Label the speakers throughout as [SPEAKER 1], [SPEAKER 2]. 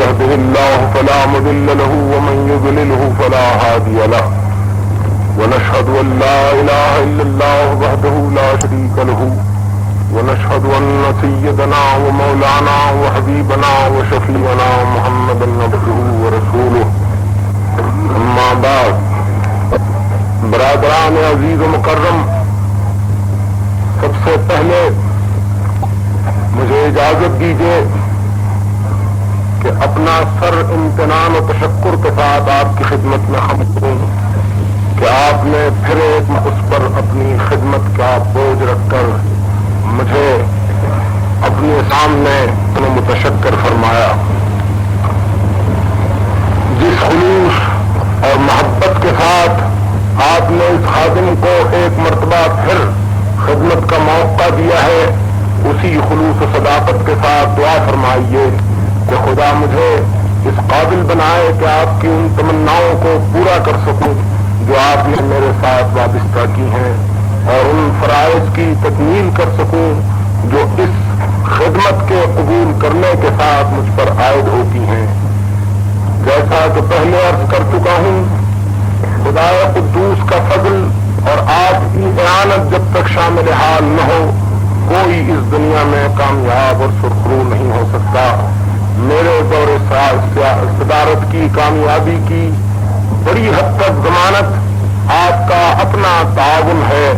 [SPEAKER 1] يهده الله فلا مضل له ومن يضلله فلا هادي له ونشهد أن لا إله إلا الله وحده لا شريك له ونشهد أن سيدنا ومولانا وحبيبنا وشفيعنا محمدا عبده ورسوله أما بعد برادران عزیز و مکرم، سب سے پہلے مجھے اجازت دیجیے کہ اپنا سر امتنان و تشکر کے ساتھ آپ کی خدمت میں حمد کروں کہ آپ نے پھر ایک اس پر اپنی خدمت کا بوجھ رکھ کر مجھے اپنے سامنے متشکر فرمایا۔ جس خلوص اور محبت کے ساتھ آپ نے اس خادم کو ایک مرتبہ پھر خدمت کا موقع دیا ہے، اسی خلوص و صداقت کے ساتھ دعا فرمائیے کہ خدا مجھے اس قابل بنائے کہ آپ کی ان تمناؤں کو پورا کر سکوں جو آپ نے میرے ساتھ وابستہ کی ہیں، اور ان فرائض کی تکمیل کر سکوں جو اس خدمت کے قبول کرنے کے ساتھ مجھ پر عائد ہوتی ہیں۔ جیسا کہ پہلے عرض کر چکا ہوں، خدا قدوس کا فضل اور آپ کی اعانت جب تک شامل حال نہ ہو کوئی اس دنیا میں کامیاب اور سرخرو نہیں ہو سکتا۔ میرے دور صدارت کی کامیابی کی بڑی حد تک ضمانت آپ کا اپنا تعاون ہے،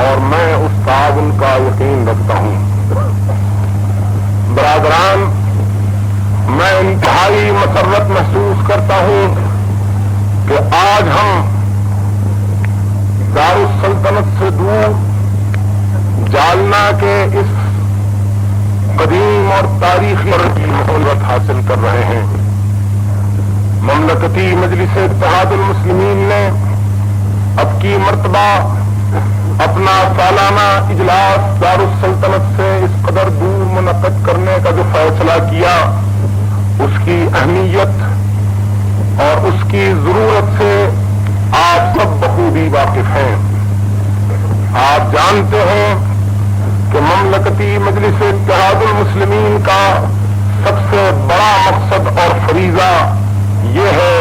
[SPEAKER 1] اور میں اس تعاون کا یقین رکھتا ہوں۔ برادران، میں انتہائی مسرت محسوس کرتا ہوں کہ آج ہم دارالسلطنت سے دور جالنا کے اس قدیم اور تاریخی کی مہلت حاصل کر رہے ہیں۔ مملکتی مجلس اتحاد المسلمین نے اب کی مرتبہ اپنا سالانہ اجلاس دارالسلطنت سے اس قدر دور منعقد کرنے کا جو فیصلہ کیا، اس کی اہمیت اور اس کی ضرورت سے آپ سب بخوبی واقف ہیں۔ آپ جانتے ہیں کہ مملکتی مجلس اتحاد المسلمین کا سب سے بڑا مقصد اور فریضہ یہ ہے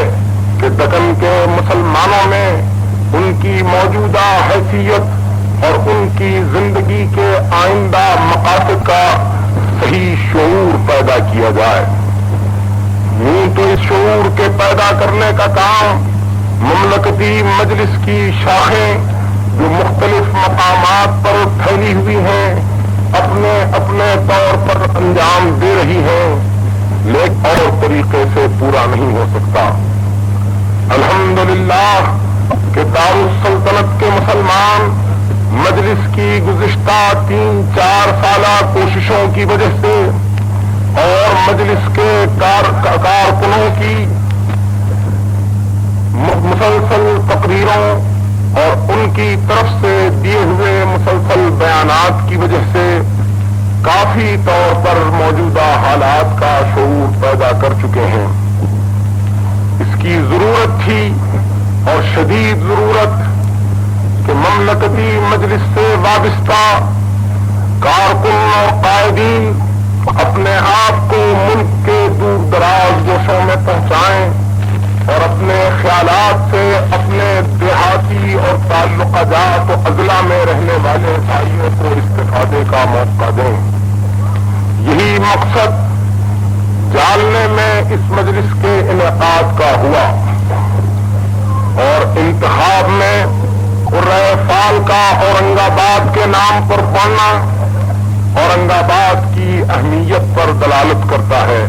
[SPEAKER 1] کہ دکن کے مسلمانوں میں ان کی موجودہ حیثیت اور ان کی زندگی کے آئندہ مقاصد کا صحیح شعور پیدا کیا جائے۔ یوں تو اس شعور کے پیدا کرنے کا کام مملکتی مجلس کی شاخیں جو مختلف مقامات پر پھیلی ہوئی ہیں اپنے اپنے طور پر انجام دے رہی ہیں، لیکن اور طریقے سے پورا نہیں ہو سکتا۔ الحمدللہ کہ دارالسلطنت کے مسلمان مجلس کی گزشتہ 3-4 سالہ کوششوں کی وجہ سے اور مجلس کے کارکنوں کی مسلسل تقریروں اور ان کی طرف سے دیے ہوئے مسلسل بیانات کی وجہ سے کافی طور پر موجودہ حالات کا شعور پیدا کر چکے ہیں۔ اس کی ضرورت تھی اور شدید ضرورت کہ مملکتی مجلس سے وابستہ کارکن اور قائدین اپنے آپ کو ملک کے دور دراز گوشوں میں پہنچائیں اور اپنے خیالات سے اپنے دیہاتی اور تعلق جات و اضلاع میں رہنے والے بھائیوں کو استفادے کا موقع دیں۔ یہی مقصد جالنے میں اس مجلس کے انعقاد کا ہوا، اور انتخاب میں قرۂ فال کا اورنگ آباد کے نام پر پڑھنا اورنگ آباد کی اہمیت پر دلالت کرتا ہے۔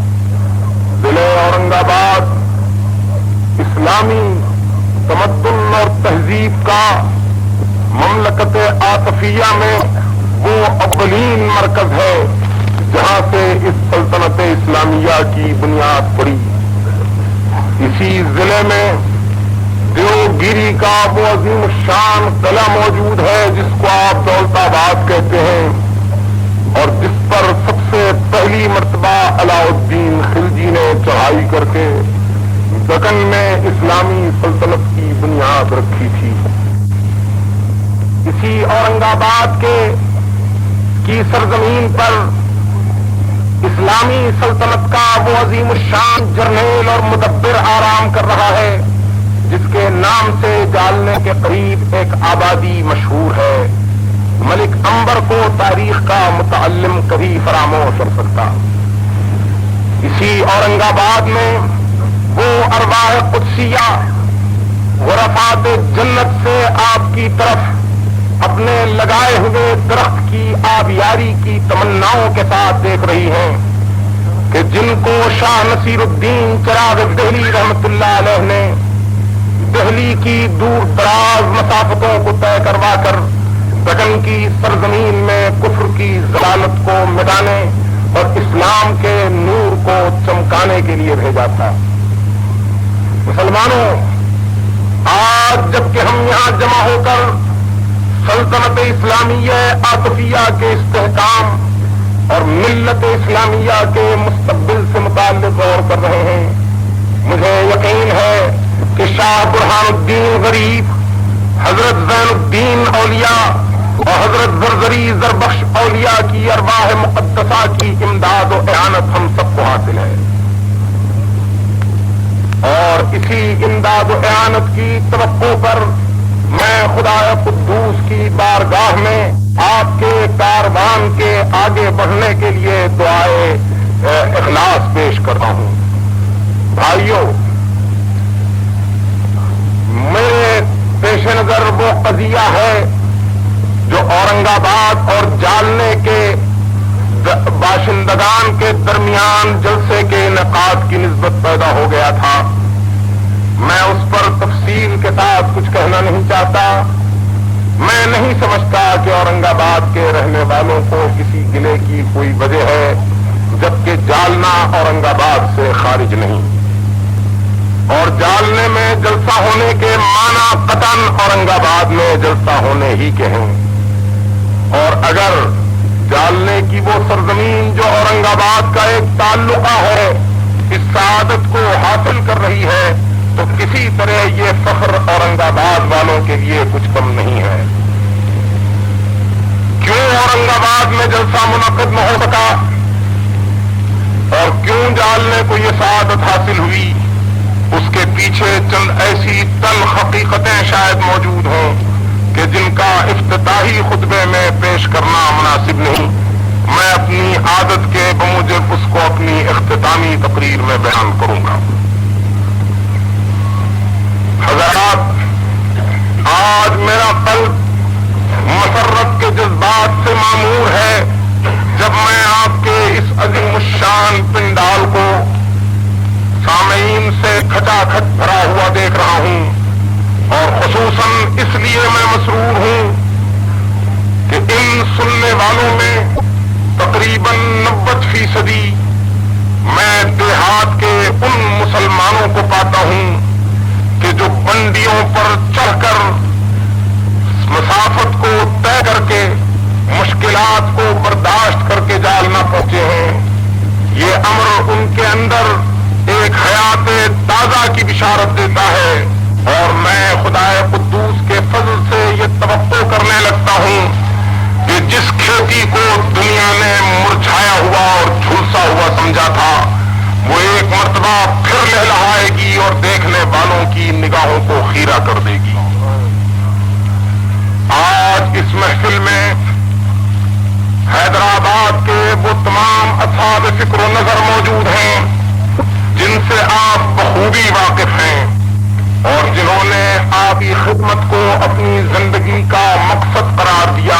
[SPEAKER 1] ضلع اورنگ آباد اسلامی تمدن اور تہذیب کا مملکت عاطفیہ میں وہ اولین مرکز ہے جہاں سے اس سلطنت اسلامیہ کی بنیاد پڑی۔ اسی ضلع میں دیوگیری کا وہ عظیم الشان قلعہ موجود ہے جس کو آپ دولت آباد کہتے ہیں، اور جس پر سب سے پہلی مرتبہ علاء الدین خلجی نے چڑھائی کر کے دکن میں اسلامی سلطنت کی بنیاد رکھی تھی۔ اسی اورنگ آباد کی سرزمین پر اسلامی سلطنت کا وہ عظیم الشان جرنیل اور مدبر آرام کر رہا ہے جس کے نام سے جالنے کے قریب ایک آبادی مشہور ہے. ملک عنبر کو تاریخ کا متعلم کبھی فراموش کر سکتا. اسی اورنگ آباد میں وہ ارواح قدسیہ غرفات جنت سے آپ کی طرف اپنے لگائے ہوئے درخت کی آبیاری کی تمناؤں کے ساتھ دیکھ رہی ہیں کہ جن کو شاہ نصیر الدین چراغ دہلی رحمت اللہ علیہ نے دہلی کی دور دراز مسافتوں کو طے کروا کر دکن کی سرزمین میں کفر کی ضلالت کو مٹانے اور اسلام کے نور کو چمکانے کے لیے بھیجا تھا. مسلمانوں، آج جبکہ ہم یہاں جمع ہو کر سلطنت اسلامیہ عاطفیہ کے استحکام اور ملت اسلامیہ کے مستقبل سے متعلق غور کر رہے ہیں، مجھے یقین ہے کہ شاہ برہان الدین غریب، حضرت زین الدین اولیاء اور حضرت زرزری زربخش اولیاء کی ارواح مقدسہ کی امداد و اعانت ہم سب کو حاصل ہے، اور اسی امداد و اعانت کی توقع پر میں خدا قدوس کی بارگاہ میں آپ کے کاروان کے آگے بڑھنے کے لیے دعائے اخلاص پیش کرتا ہوں. بھائیو، میرے پیش نظر وہ قضیہ ہے جو اورنگ آباد اور جالنے کے باشندگان کے درمیان جلسے کے انعقاد کی نسبت پیدا ہو گیا تھا. میں اس پر تفصیل کے ساتھ کچھ کہنا نہیں چاہتا. میں نہیں سمجھتا کہ اورنگ آباد کے رہنے والوں کو کسی گلے کی کوئی وجہ ہے، جبکہ جالنا اورنگ آباد سے خارج نہیں، اور جالنے میں جلسہ ہونے کے معنی قطعاً اورنگ آباد میں جلسہ ہونے ہی کے ہیں. اور اگر جالنے کی وہ سرزمین جو اورنگ آباد کا ایک تعلقہ ہے اس سعادت کو حاصل کر رہی ہے تو کسی طرح یہ فخر اورنگ آباد والوں کے لیے کچھ کم نہیں ہے. کیوں اورنگ آباد میں جلسہ منعقد نہ ہو سکا اور کیوں جالنے کو یہ سعادت حاصل ہوئی، اس کے پیچھے چند ایسی تلخ حقیقتیں شاید موجود ہوں کہ جن کا افتتاحی خطبے میں پیش کرنا مناسب نہیں. میں اپنی عادت کے بموجب اس کو اپنی اختتامی تقریر میں بیان کروں گا. حضرات، آج میرا قلب مسرت کے جذبات سے معمور ہے جب میں آپ کے اس عظیم الشان پنڈال کو سامعین سے کھچا کھچ بھرا ہوا دیکھ رہا ہوں، اور خصوصاً اس لیے میں مسرور ہوں کہ ان سننے والوں میں تقریباً 90% میں دیہات کے ان مسلمانوں کو پاتا ہوں کہ جو بنڈیوں پر چڑھ کر مسافت کو طے کر کے مشکلات کو برداشت کر کے جالنا پہنچے ہیں. یہ امر ان کے اندر ایک حیات تازہ کی بشارت دیتا ہے، اور میں خدا قدوس کے فضل سے یہ توقع کرنے لگتا ہوں کہ جس کھیتی کو دنیا نے مرجھایا ہوا اور جھلسا ہوا سمجھا تھا وہ ایک مرتبہ پھر لہلہائے گی اور دیکھنے والوں کی نگاہوں کو خیرہ کر دے گی. آج اس محفل میں حیدرآباد کے وہ تمام اصحاب فکر و نظر موجود ہیں جن سے آپ بخوبی واقف ہیں اور جنہوں نے آپ کی خدمت کو اپنی زندگی کا مقصد قرار دیا،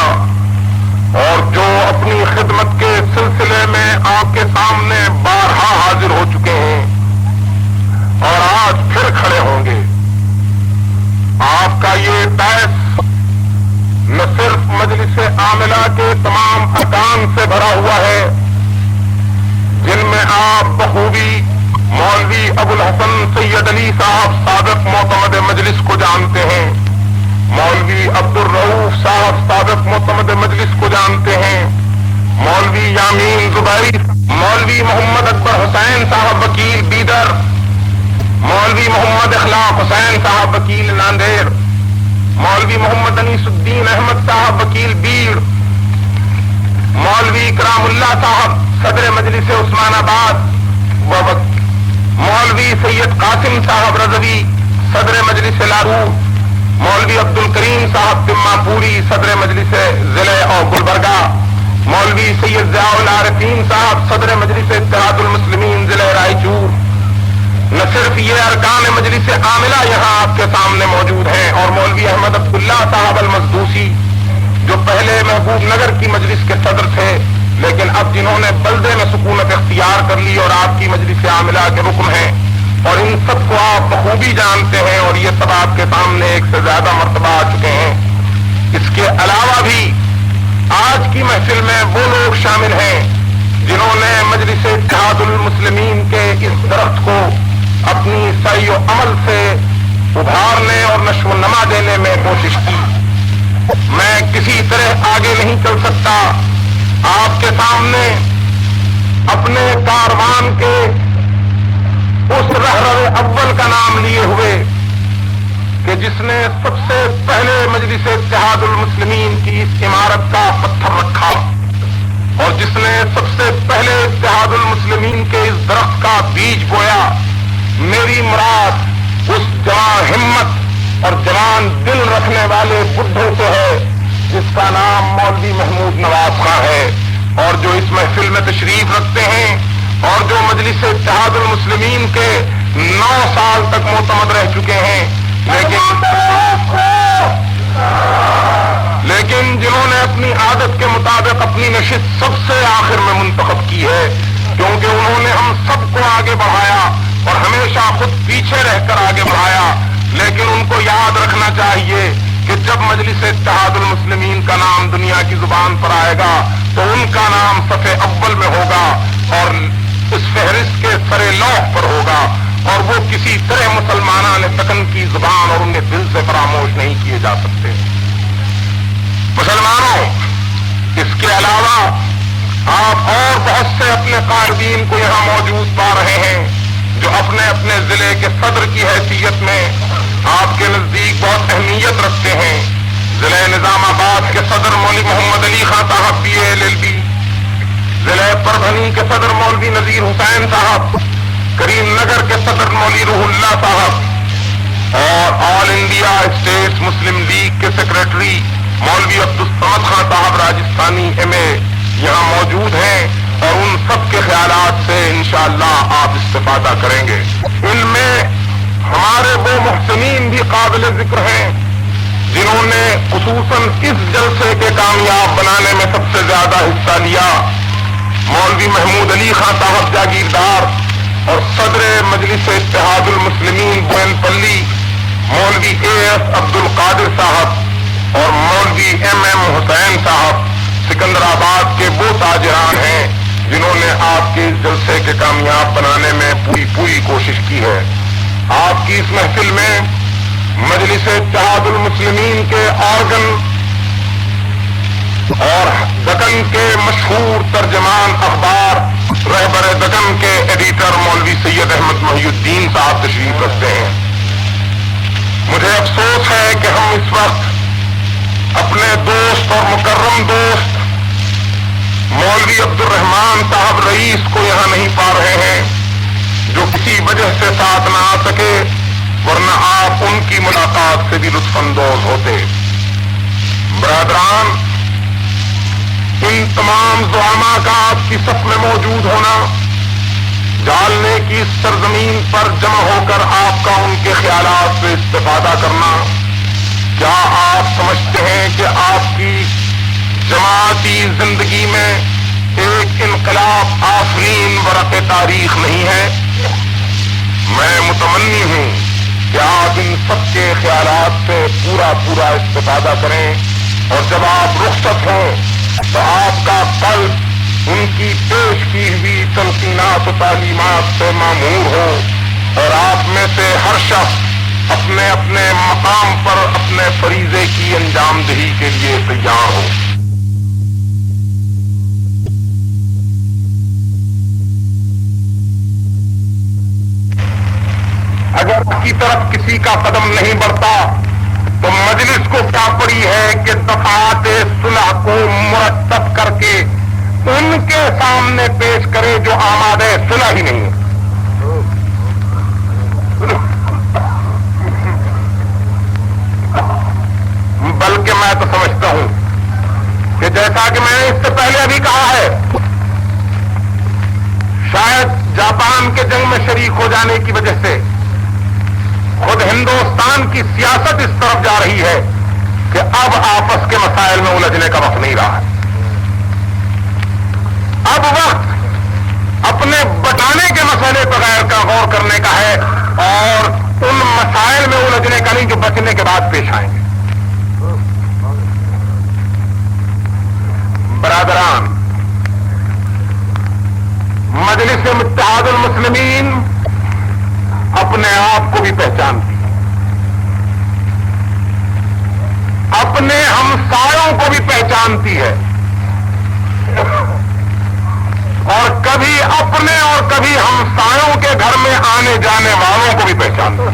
[SPEAKER 1] اور جو اپنی خدمت کے سلسلے میں آپ کے سامنے بارہا حاضر ہو چکے ہیں اور آج پھر کھڑے ہوں گے. آپ کا یہ بیس نہ صرف مجلس عاملہ کے تمام ارکان سے بھرا ہوا ہے جن میں آپ بخوبی مولوی ابو الحسن سید علی صاحب سابق معتمد مجلس کو جانتے ہیں، مولوی عبد الرؤوف صاحب سابق معتمد مجلس کو جانتے ہیں، مولوی یامین زبیری، مولوی محمد اکبر حسین صاحب وکیل بیدر، مولوی محمد اخلاق حسین صاحب وکیل ناندیر، مولوی محمد انیس الدین احمد صاحب وکیل بیڑ، مولوی کرام اللہ صاحب صدر مجلس عثمان آباد مولوی سید قاسم صاحب رضوی صدر مجلس لارو، مولوی عبد الکریم صاحب تما پوری صدر مجلس ضلع اور گلبرگہ، مولوی سید ضیاء العارفین صاحب صدر مجلس اتحاد المسلمین ضلع رائے چور۔ نہ صرف یہ ارکان مجلس عاملہ یہاں آپ کے سامنے موجود ہیں، اور مولوی احمد عبداللہ صاحب المسدوسی جو پہلے محبوب نگر کی مجلس کے صدر تھے، لیکن اب جنہوں نے بلدے میں سکونت اختیار کر لی اور آپ کی مجلس عاملہ کے رکن ہیں، اور ان سب کو آپ بخوبی جانتے ہیں، اور یہ سب آپ کے سامنے ایک سے زیادہ مرتبہ آ چکے ہیں۔ اس کے علاوہ بھی آج کی محفل میں وہ لوگ شامل ہیں جنہوں نے مجلس اتحاد المسلمین کے اس درخت کو اپنی سعی و عمل سے ابھارنے اور نشو و نما دینے میں کوشش کی۔ میں کسی طرح آگے نہیں چل سکتا آپ کے سامنے اپنے کاروان کے اس رہرو اول کا نام لیے ہوئے کہ جس نے سب سے پہلے مجلس اتحاد المسلمین کی اس عمارت کا پتھر رکھا، اور جس نے سب سے پہلے اتحاد المسلمین کے اس درخت کا بیج بویا۔ میری مراد اس جوان ہمت اور جوان دل رکھنے والے بڈھے سے ہے جس کا نام مولوی محمود نواز خان ہے، اور جو اس محفل میں تشریف رکھتے ہیں اور جو مجلس اتحاد المسلمین کے 9 سال تک معتمد رہ چکے ہیں، لیکن جنہوں نے اپنی عادت کے مطابق اپنی نشست سب سے آخر میں منتخب کی ہے، کیونکہ انہوں نے ہم سب کو آگے بڑھایا اور ہمیشہ خود پیچھے رہ کر آگے بڑھایا۔ لیکن ان کو یاد رکھنا چاہیے کہ جب مجلس اتحاد المسلمین کا نام دنیا کی زبان پر آئے گا تو ان کا نام صفحے اول میں ہوگا اور اس فہرست کے سرے لوح پر ہوگا، اور وہ کسی طرح مسلمانان سکن کی زبان اور ان کے دل سے فراموش نہیں کیے جا سکتے۔ مسلمانوں، اس کے علاوہ آپ اور بہت سے اپنے قائدین کو یہاں موجود پا رہے ہیں جو اپنے اپنے ضلع کے صدر کی حیثیت میں آپ کے نزدیک بہت اہمیت رکھتے ہیں۔ ضلع نظام آباد کے صدر مولوی محمد علی خان صاحب PA LLB، ضلع پربھنی کے صدر مولوی نذیر حسین صاحب، کریم نگر کے صدر مولوی روح اللہ صاحب، اور آل انڈیا اسٹیٹس مسلم لیگ کے سیکرٹری مولوی عبدالصمد خان صاحب راجستھانی MA یہاں موجود ہیں، اور ان سب کے خیالات سے انشاءاللہ آپ استفادہ کریں گے۔ ان میں ہمارے وہ محسنین بھی قابل ذکر ہیں جنہوں نے خصوصاً اس جلسے کے کامیاب بنانے میں سب سے زیادہ حصہ لیا۔ مولوی محمود علی خان صاحب جاگیردار اور صدر مجلس اتحاد المسلمین بوئن پلی، مولوی AS عبد القادر صاحب اور مولوی MM حسین صاحب سکندرآباد کے وہ تاجران ہیں جنہوں نے آپ کے اس جلسے کے کامیاب بنانے میں پوری کوشش کی ہے۔ آپ کی اس محفل میں مجلس اتحاد المسلمین کے آرگن اور دکن کے مشہور ترجمان اخبار رہبر دکن کے ایڈیٹر مولوی سید احمد محی الدین صاحب تشریف رکھتے ہیں۔ مجھے افسوس ہے کہ ہم اس وقت اپنے دوست اور مکرم دوست مولوی عبد الرحمان صاحب رئیس کو یہاں نہیں پا رہے ہیں، جو کسی وجہ سے ساتھ نہ آ سکے، ورنہ آپ ان کی ملاقات سے بھی لطف اندوز ہوتے۔ برادران، ان تمام زعماء کا آپ کی صف میں موجود ہونا، جالنے کی اس سرزمین پر جمع ہو کر آپ کا ان کے خیالات سے استفادہ کرنا، کیا آپ سمجھتے ہیں کہ آپ کی جماعتی زندگی میں ایک انقلاب آفرین ورق تاریخ نہیں ہے؟ میں متمنی ہوں کہ آپ ان سب کے خیالات سے پورا استفادہ کریں، اور جب آپ رخصت ہوں تو آپ کا قلب ان کی پیش کی ہوئی تلقینات و تعلیمات سے معمور ہو، اور آپ میں سے ہر شخص اپنے اپنے مقام پر اپنے فریضے کی انجام دہی کے لیے تیار ہو۔ اگر کی طرف کسی کا قدم نہیں بڑھتا تو مجلس کو کیا پڑی ہے کہ دفعات صلح کو مرتب کر کے ان کے سامنے پیش کرے جو آمادہ صلح ہی نہیں ہے. بلکہ میں تو سمجھتا ہوں کہ جیسا کہ میں نے اس سے پہلے ابھی کہا ہے، شاید جاپان کے جنگ میں شریک ہو جانے کی وجہ سے خود ہندوستان کی سیاست اس طرف جا رہی ہے کہ اب آپس کے مسائل میں الجھنے کا وقت نہیں رہا ہے. اب وقت اپنے بٹانے کے مسئلے پر غور کرنے کا ہے اور ان مسائل میں الجھنے کا نہیں جو بچنے کے بعد پیش آئیں گے. برادران، مجلس اتحاد المسلمین اپنے آپ کو بھی پہچانتی ہے، اپنے ہمسایوں کو بھی پہچانتی ہے، اور کبھی اپنے اور کبھی ہمسایوں کے گھر میں آنے جانے والوں کو بھی پہچانتی ہے.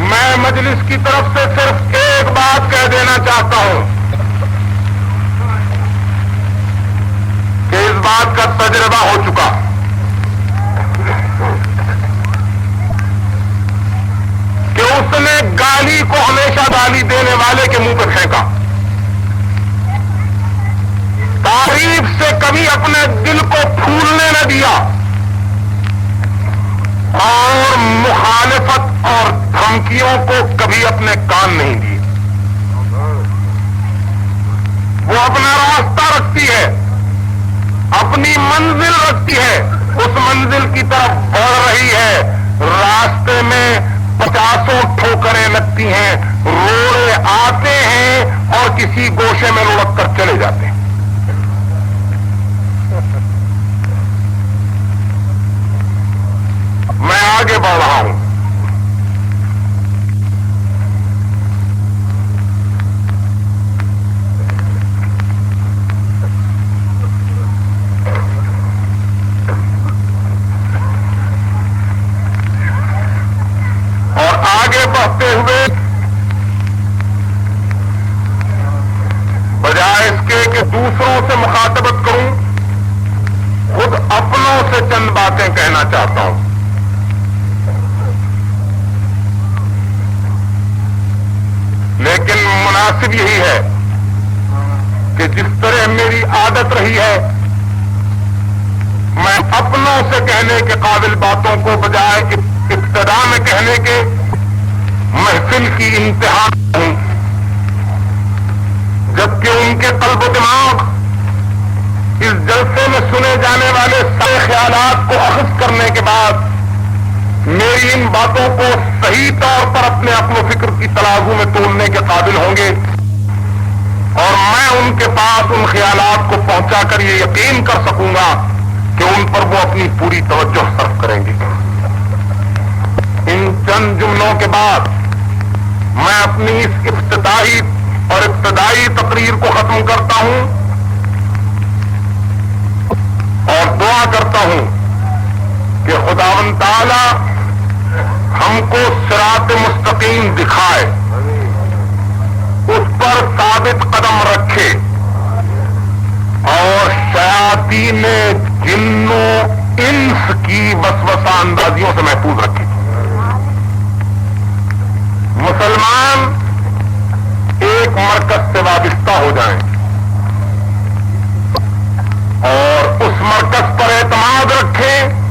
[SPEAKER 1] میں مجلس کی طرف سے صرف ایک بات کہہ دینا چاہتا ہوں کہ اس بات کا تجربہ ہو چکا کہ اس نے گالی کو ہمیشہ گالی دینے والے کے منہ پہ پھینکا، تعریف سے کبھی اپنے دل کو پھولنے نہ دیا، اور مخالفت اور دھمکیوں کو کبھی اپنے کان نہیں دیے. وہ اپنا راستہ رکھتی ہے، اپنی منزل رکھتی ہے، اس منزل کی طرف بڑھ رہی ہے. راستے میں 50 ٹھوکریں لگتی ہیں، روڑے آتے ہیں اور کسی گوشے میں لڑک کر چلے جاتے ہیں. میں آگے بڑھ رہا ہوں. اور آگے بڑھتے ہوئے بجائے اس کے کہ دوسروں سے مخاطبت کروں، خود اپنوں سے چند باتیں کہنا چاہتا ہوں. لیکن مناسب یہی ہے کہ جس طرح میری عادت رہی ہے، میں اپنوں سے کہنے کے قابل باتوں کو بجائے ابتدا میں کہنے کے محفل کی انتہا ہوں، جبکہ ان کے قلب و دماغ اس جلسے میں سنے جانے والے سارے خیالات کو اخذ کرنے کے بعد میری ان باتوں کو صحیح طور پر اپنے عقل و فکر کی ترازو میں تولنے کے قابل ہوں گے، اور میں ان کے پاس ان خیالات کو پہنچا کر یہ یقین کر سکوں گا کہ ان پر وہ اپنی پوری توجہ صرف کریں گے. ان چند جملوں کے بعد میں اپنی اس افتتاحی اور ابتدائی تقریر کو ختم کرتا ہوں اور دعا کرتا ہوں کہ خداوند تعالی ہم کو صراط مستقیم دکھائے، اس پر ثابت قدم رکھے، اور شیاطین جنوں انس کی وسوسہ اندازیوں سے محفوظ رکھے. مسلمان ایک مرکز سے وابستہ ہو جائیں اور اس مرکز پر اعتماد رکھیں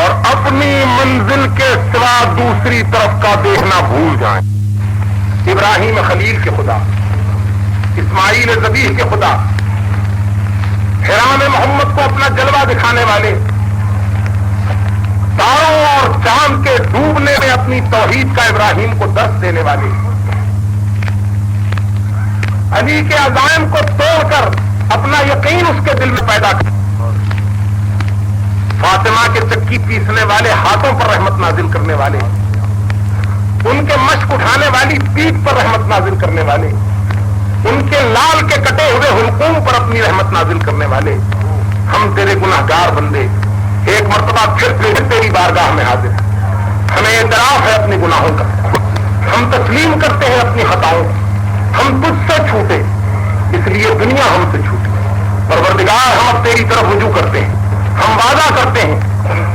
[SPEAKER 1] اور اپنی منزل کے سوا دوسری طرف کا دیکھنا بھول جائیں. ابراہیم خلیل کے خدا، اسماعیل ذبیح کے خدا، حرام محمد کو اپنا جلوہ دکھانے والے، تاروں اور چاند کے ڈوبنے میں اپنی توحید کا ابراہیم کو درس دینے والے، علی کے عزائم کو توڑ کر اپنا یقین اس کے دل میں پیدا کر، فاطمہ کے چکی پیسنے والے ہاتھوں پر رحمت نازل کرنے والے، ان کے مشق اٹھانے والی پیٹھ پر رحمت نازل کرنے والے، ان کے لال کے کٹے ہوئے حلقوم پر اپنی رحمت نازل کرنے والے، ہم تیرے گناہگار بندے ایک مرتبہ پھر تیری بارگاہ میں حاضر ہیں. ہمیں اعتراف ہے اپنے گناہوں کا، ہم تسلیم کرتے ہیں اپنی خطاؤں، ہم تجھ سے چھوٹے، اس لیے دنیا ہم سے چھوٹی۔ پروردگار ہم اب تیری طرف رجوع کرتے ہیں، ہم وعدہ کرتے ہیں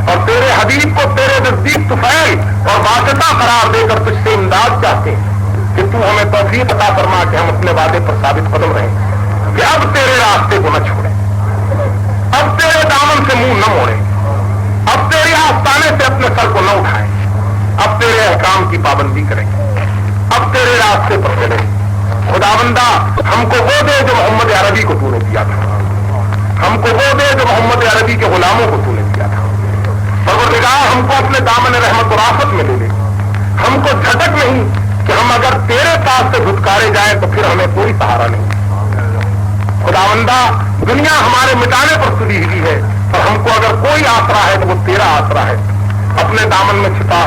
[SPEAKER 1] اور تیرے حبیب کو تیرے نزدیک طفیل اور واسطہ قرار دے کر تجھ سے امداد چاہتے ہیں کہ تو ہمیں توفیق عطا فرما کہ ہم اپنے وعدے پر ثابت قدم رہیں، کہ اب تیرے راستے کو نہ چھوڑیں، اب تیرے دامن سے منہ نہ موڑیں، اب تیرے آستانے سے اپنے سر کو نہ اٹھائیں، اب تیرے احکام کی پابندی کریں، اب تیرے راستے پر چلیں۔ خداوندہ ہم کو وہ دے جو محمد عربی کو تو نے دیا تھا، ہم کو وہ دے جو محمد عربی کے غلاموں کو تو نے دیا تھا۔ پروردگار ہم کو اپنے دامن رحمت و رافت میں لے لے، ہم کو جھٹک نہیں کہ ہم اگر تیرے پاس سے دھتکارے جائیں تو پھر ہمیں کوئی سہارا نہیں۔ خداوندہ دنیا ہمارے مٹانے پر تلی ہوئی ہے، اور ہم کو اگر کوئی آسرا ہے تو وہ تیرا آسرا ہے۔ اپنے دامن میں چھپا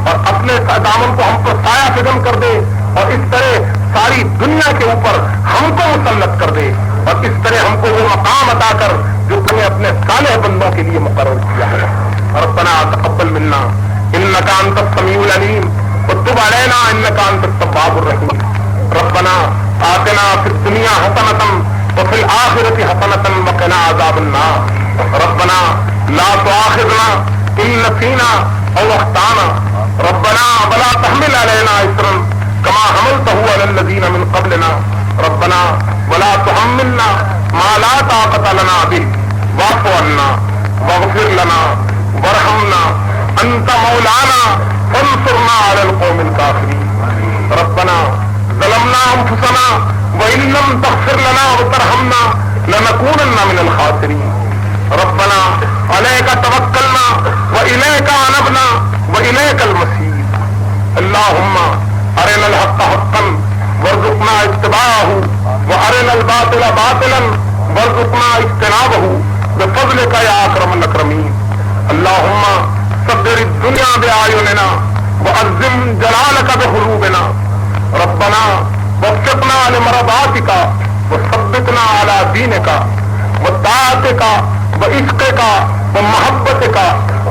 [SPEAKER 1] اور اپنے دامن کو ہم پر سایہ فگن کر دے، اور اس طرح ساری دنیا کے اوپر ہم کو مسلط کر دے، اور اس طرح ہم کو وہ مقام عطا کر جو تم نے اپنے صالح بندوں کے لیے مقرر کیا ہے۔ ربنا تقبل منا انک انت السمیع العلیم وتب علینا انک انت التواب الرحیم۔ ربنا آتنا فی الدنیا حسنۃ وفی الآخرۃ حسنۃ وقنا عذاب النار۔ ربنا لا تؤاخذنا ان نسینا او اخطانا، ربنا ولا تحمل علینا اصرا كما حملته على الذين من قبلنا، ربنا ولا تحملنا ما لا طاقة لنا به، واعف عنا واغفر لنا وارحمنا انت مولانا فانصرنا على القوم الكافرين۔ ربنا ظلمنا انفسنا وان لم تغفر لنا وترحمنا لنكونن من الخاسرين۔ ربنا عليك توكلنا واليك انبنا واليك المصير۔ اللهم ارنا الحق حقا وارزقنا اتباعه وارنا الباطل باطلا وارزقنا اجتنابه بفضلك يا اكرم الاكرمين۔ اللهم صدر الدنيا باعيننا وعظم جلالك بقلوبنا، ربنا وفقنا لمرضاتك وثبتنا على دينك وطاعتك وعشقك ومحبتك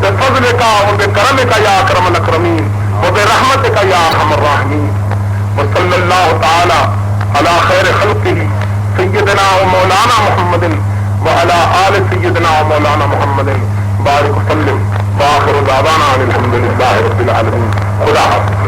[SPEAKER 1] بفضلك وبكرمك يا اكرم الاكرمين وبرحمتك يا ارحم الراحمين۔ وصلى الله تعالى على خير خلقه سيدنا ومولانا محمد وعلى آل سيدنا ومولانا محمد بارك وسلم، واخر دعوانا الحمد لله رب العالمين۔ خدا حافظ۔